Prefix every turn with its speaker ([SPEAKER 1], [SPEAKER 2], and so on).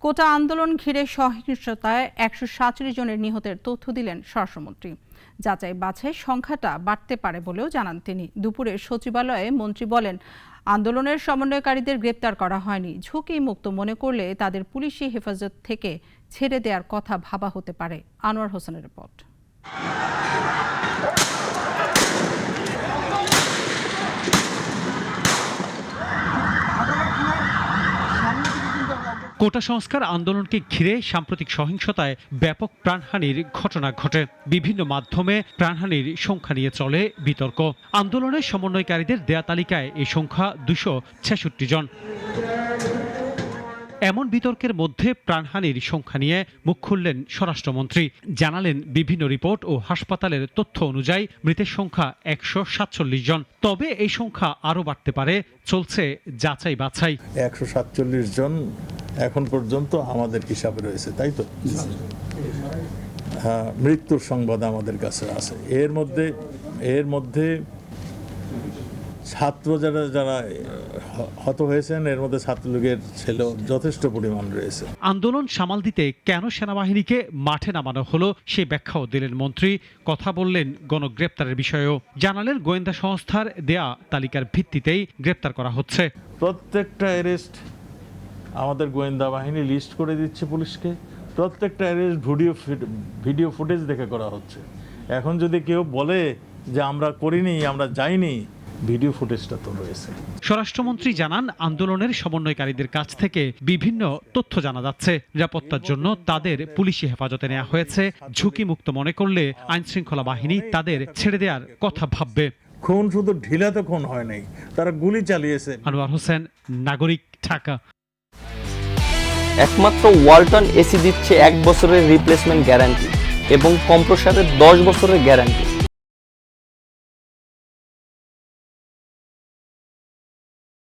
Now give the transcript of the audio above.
[SPEAKER 1] কোটা আন্দোলন ঘিরে সহিংসতায় ১৪৭ জনের নিহতের তথ্য দিলেন স্বরাষ্ট্রমন্ত্রী। যাচাই বাছাই সংখ্যাটা বাড়তে পারে বলেও জানান তিনি। দুপুরে সচিবালয়ে মন্ত্রী বলেন, আন্দোলনের সমন্বয়কারীদের গ্রেপ্তার করা হয়নি। ঝুঁকি মুক্ত মনে করলে তাদের পুলিশি হেফাজত থেকে ছেড়ে দেওয়ার কথা ভাবা হতে পারে। আনোয়ার হোসেনের রিপোর্ট।
[SPEAKER 2] কোটা সংস্কার আন্দোলনকে ঘিরে সাম্প্রতিক সহিংসতায় ব্যাপক প্রাণহানির ঘটনা ঘটে। বিভিন্ন মাধ্যমে প্রাণহানির সংখ্যা নিয়ে চলে বিতর্ক। আন্দোলনের সমন্বয়কারীদের দেয়া তালিকায় এই সংখ্যা 266 জন। এমন বিতর্কের মধ্যে প্রাণহানির সংখ্যা নিয়ে মুখ খুললেন স্বরাষ্ট্রমন্ত্রী। জানালেন, বিভিন্ন রিপোর্ট ও হাসপাতালের তথ্য অনুযায়ী মৃতের সংখ্যা 147 জন। তবে এই সংখ্যা আরও বাড়তে পারে। চলছে যাচাই বাছাই।
[SPEAKER 3] 147 জন এখন পর্যন্ত আমাদের হিসাবে রয়েছে, তাই তো? হ্যাঁ, মৃত্যুর সংবাদ আমাদের কাছে আছে। এর মধ্যে ছাত্র যারা হত হয়েছেন, এর মধ্যে ছাত্রলীগের ছেলে যথেষ্ট পরিমাণ রয়েছে।
[SPEAKER 2] আন্দোলন সামাল দিতে কেন সেনাবাহিনীকে মাঠে নামানো হলো সে ব্যাখ্যাও দিলেন মন্ত্রী। কথা বললেন গণগ্রেপ্তারের বিষয়েও। জানালেন, গোয়েন্দা সংস্থার দেয়া তালিকার ভিত্তিতেই গ্রেপ্তার করা হচ্ছে।
[SPEAKER 3] প্রত্যেকটা অ্যারেস্ট আমাদের গোয়েন্দা বাহিনী লিস্ট করে দিচ্ছে পুলিশকে। প্রত্যেকটা অ্যারেস্ট ভিডিও ফুটেজ দেখে করা হচ্ছে। এখন যদি কেউ বলে যে আমরা করিনি, আমরা যাইনি, ভিডিও ফুটেজটা তো রয়েছে।
[SPEAKER 2] স্বরাষ্ট্রমন্ত্রী জানান, আন্দোলনের সমন্বয়কারীদের কাছ থেকে বিভিন্ন তথ্য জানা যাচ্ছে। নিরাপত্তার জন্য তাদের পুলিশি হেফাজতে নেওয়া হয়েছে। ঝুঁকি মুক্ত মনে করলে আইনশৃঙ্খলা বাহিনী তাদের ছেড়ে দেওয়ার কথা ভাববে।
[SPEAKER 3] খুন শুধু ঢিলাতে খুন হয় নাই, তারা গুলি চালিয়েছে।
[SPEAKER 2] আনোয়ার হোসেন, নাগরিক, ঢাকা।
[SPEAKER 4] একমাত্র ওয়ালটন এসি দিচ্ছে 1 বছরের রিপ্লেসমেন্ট গ্যারান্টি এবং কম্প্রেসারের 10 বছরের গ্যারান্টি।